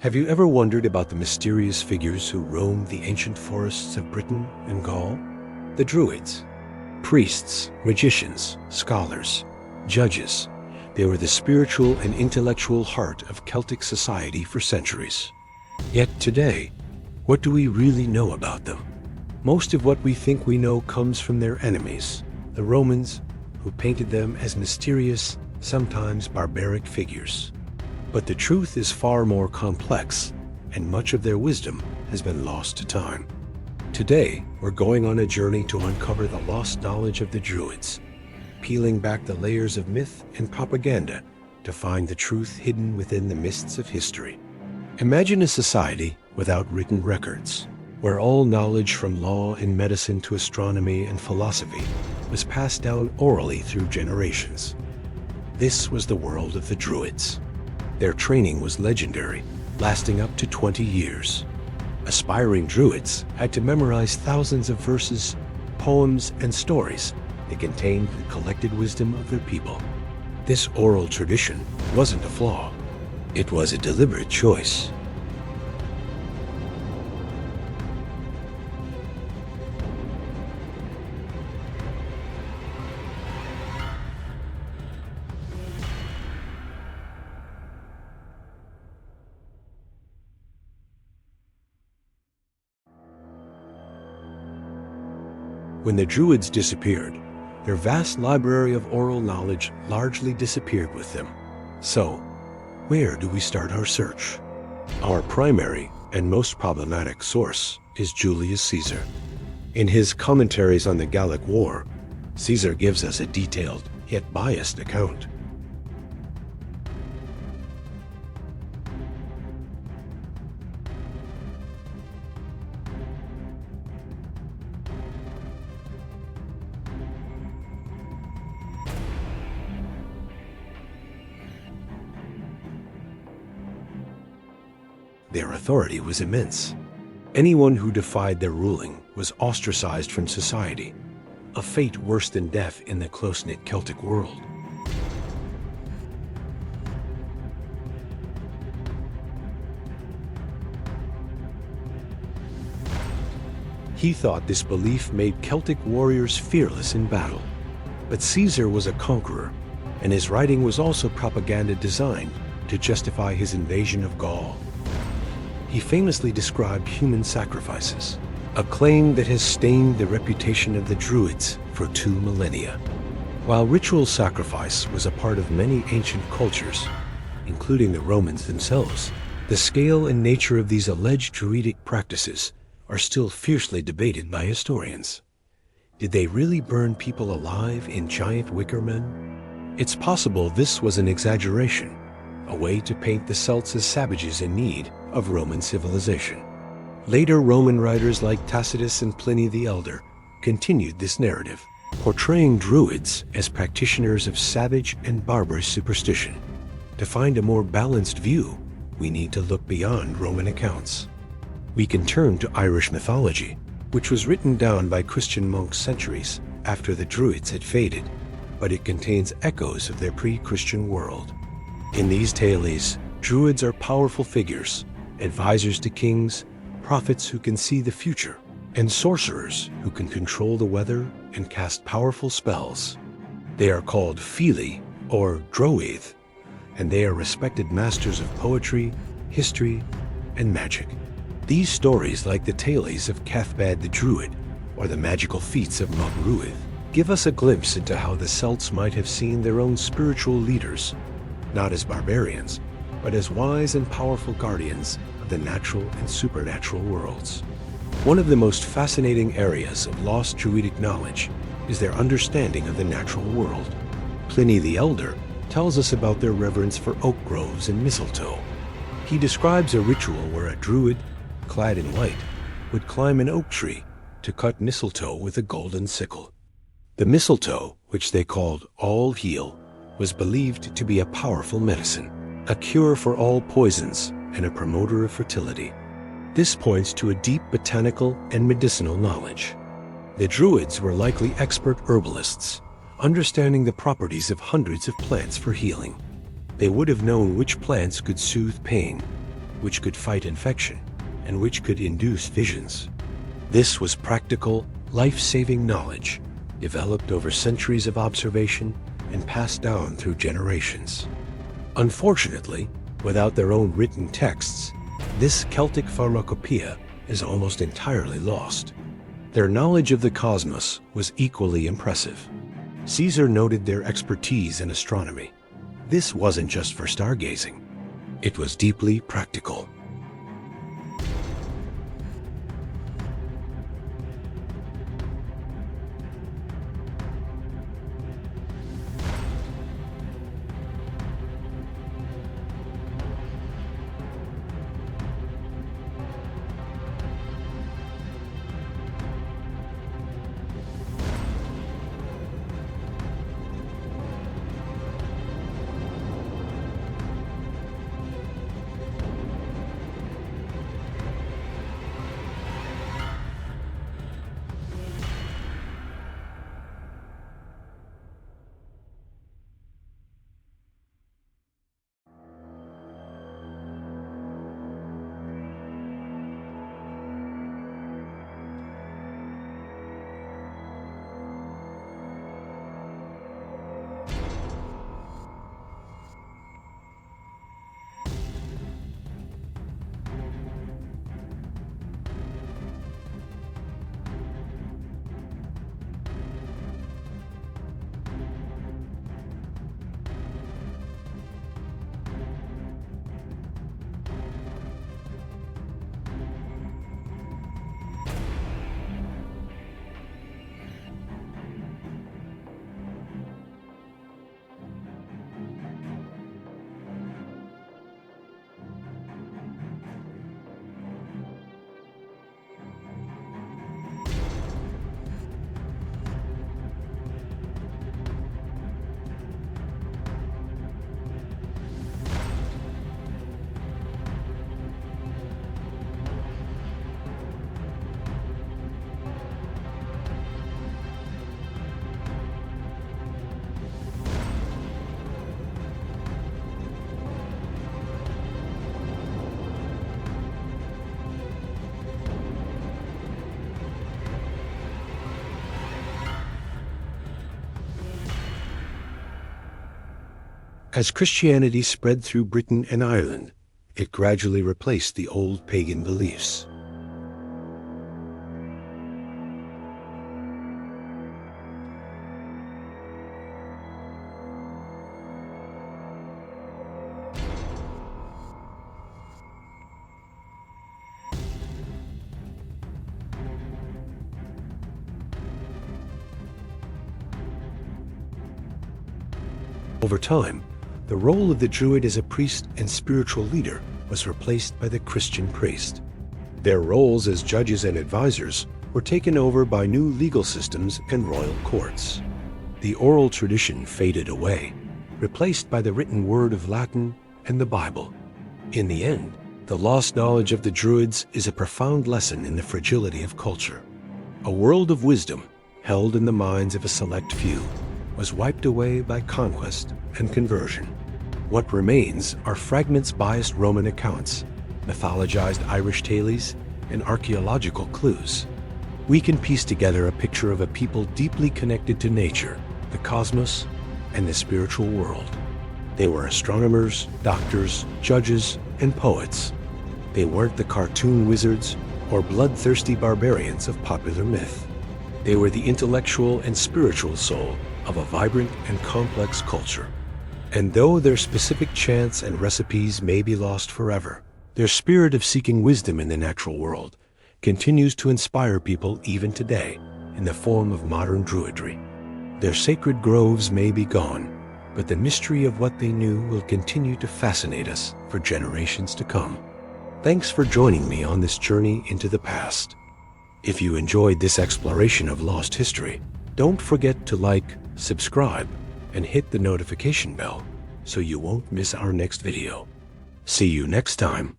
Have you ever wondered about the mysterious figures who roamed the ancient forests of Britain and Gaul? The Druids. Priests, magicians, scholars, judges. They were the spiritual and intellectual heart of Celtic society for centuries. Yet today, what do we really know about them? Most of what we think we know comes from their enemies, the Romans, who painted them as mysterious, sometimes barbaric figures. But the truth is far more complex, and much of their wisdom has been lost to time. Today, we're going on a journey to uncover the lost knowledge of the Druids, peeling back the layers of myth and propaganda to find the truth hidden within the mists of history. Imagine a society without written records, where all knowledge from law and medicine to astronomy and philosophy was passed down orally through generations. This was the world of the Druids. Their training was legendary, lasting up to 20 years. Aspiring Druids had to memorize thousands of verses, poems, and stories that contained the collected wisdom of their people. This oral tradition wasn't a flaw. It was a deliberate choice. When the Druids disappeared, their vast library of oral knowledge largely disappeared with them. So, where do we start our search? Our primary and most problematic source is Julius Caesar. In his commentaries on the Gallic War, Caesar gives us a detailed yet biased account. Their authority was immense. Anyone who defied their ruling was ostracized from society, a fate worse than death in the close-knit Celtic world. He thought this belief made Celtic warriors fearless in battle. But Caesar was a conqueror, and his writing was also propaganda designed to justify his invasion of Gaul. He famously described human sacrifices, a claim that has stained the reputation of the Druids for 2 millennia. While ritual sacrifice was a part of many ancient cultures, including the Romans themselves, the scale and nature of these alleged Druidic practices are still fiercely debated by historians. Did they really burn people alive in giant wicker men? It's possible this was an exaggeration, a way to paint the Celts as savages in need of Roman civilization. Later Roman writers like Tacitus and Pliny the Elder continued this narrative, portraying Druids as practitioners of savage and barbarous superstition. To find a more balanced view, we need to look beyond Roman accounts. We can turn to Irish mythology, which was written down by Christian monks centuries after the Druids had faded, but it contains echoes of their pre-Christian world. In these tales, Druids are powerful figures, advisors to kings, prophets who can see the future, and sorcerers who can control the weather and cast powerful spells. They are called Fili, or Druid, and they are respected masters of poetry, history, and magic. These stories, like the tales of Cathbad the Druid or the magical feats of Mag Ruith, give us a glimpse into how the Celts might have seen their own spiritual leaders, not as barbarians, but as wise and powerful guardians of the natural and supernatural worlds. One of the most fascinating areas of lost Druidic knowledge is their understanding of the natural world. Pliny the Elder tells us about their reverence for oak groves and mistletoe. He describes a ritual where a Druid, clad in white, would climb an oak tree to cut mistletoe with a golden sickle. The mistletoe, which they called All Heal, was believed to be a powerful medicine, a cure for all poisons, and a promoter of fertility. This points to a deep botanical and medicinal knowledge. The Druids were likely expert herbalists, understanding the properties of hundreds of plants for healing. They would have known which plants could soothe pain, which could fight infection, and which could induce visions. This was practical, life-saving knowledge, developed over centuries of observation and passed down through generations. Unfortunately, without their own written texts, this Celtic pharmacopoeia is almost entirely lost. Their knowledge of the cosmos was equally impressive. Caesar noted their expertise in astronomy. This wasn't just for stargazing. It was deeply practical. As Christianity spread through Britain and Ireland, it gradually replaced the old pagan beliefs. Over time, the role of the Druid as a priest and spiritual leader was replaced by the Christian priest. Their roles as judges and advisors were taken over by new legal systems and royal courts. The oral tradition faded away, replaced by the written word of Latin and the Bible. In the end, the lost knowledge of the Druids is a profound lesson in the fragility of culture. A world of wisdom, held in the minds of a select few, was wiped away by conquest and conversion. What remains are fragments-biased Roman accounts, mythologized Irish tales, and archaeological clues. We can piece together a picture of a people deeply connected to nature, the cosmos, and the spiritual world. They were astronomers, doctors, judges, and poets. They weren't the cartoon wizards or bloodthirsty barbarians of popular myth. They were the intellectual and spiritual soul of a vibrant and complex culture. And though their specific chants and recipes may be lost forever, their spirit of seeking wisdom in the natural world continues to inspire people even today in the form of modern Druidry. Their sacred groves may be gone, but the mystery of what they knew will continue to fascinate us for generations to come. Thanks for joining me on this journey into the past. If you enjoyed this exploration of lost history, don't forget to like, subscribe, and hit the notification bell so you won't miss our next video. See you next time.